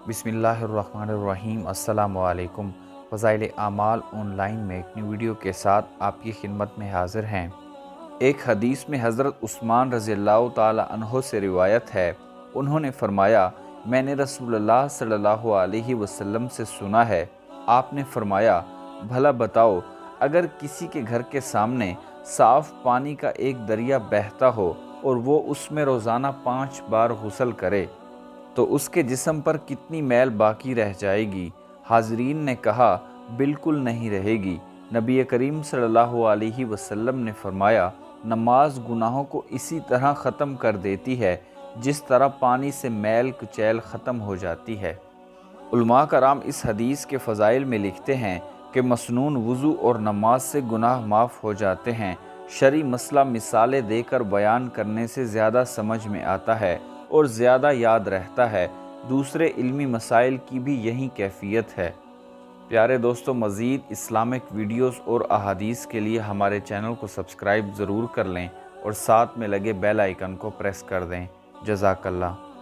बिस्मिल्लाहिर्रहमानिर्रहीम। अस्सलामु अलैकुम। फ़ज़ाइल आमाल ऑनलाइन में एक नई वीडियो के साथ आपकी खिदमत में हाज़िर हैं। एक हदीस में हज़रत उस्मान रज़ियल्लाहु ताला अन्हो से रिवायत है, उन्होंने फ़रमाया, मैंने रसूलुल्लाह सल्लल्लाहु अलैहि वसल्लम से सुना है, आपने फ़रमाया, भला बताओ, अगर किसी के घर के सामने साफ़ पानी का एक दरिया बहता हो और वो उसमें रोज़ाना 5 बार गुस्ल करे तो उसके जिस्म पर कितनी मैल बाकी रह जाएगी? हाज़रीन ने कहा, बिल्कुल नहीं रहेगी। नबी करीम सल्लल्लाहु अलैहि वसल्लम ने फरमाया, नमाज गुनाहों को इसी तरह ख़त्म कर देती है जिस तरह पानी से मैल कुचैल ख़त्म हो जाती है। उलमा कराम इस हदीस के फ़ज़ाइल में लिखते हैं कि मसनून वज़ू और नमाज से गुनाह माफ़ हो जाते हैं। शरई मसला मिसालें देकर बयान करने से ज़्यादा समझ में आता है और ज़्यादा याद रहता है। दूसरे इल्मी मसाइल की भी यही कैफियत है। प्यारे दोस्तों, मज़ीद इस्लामिक वीडियोस और अहादीस के लिए हमारे चैनल को सब्सक्राइब ज़रूर कर लें और साथ में लगे बेल आइकन को प्रेस कर दें। जज़ाकल्लाह।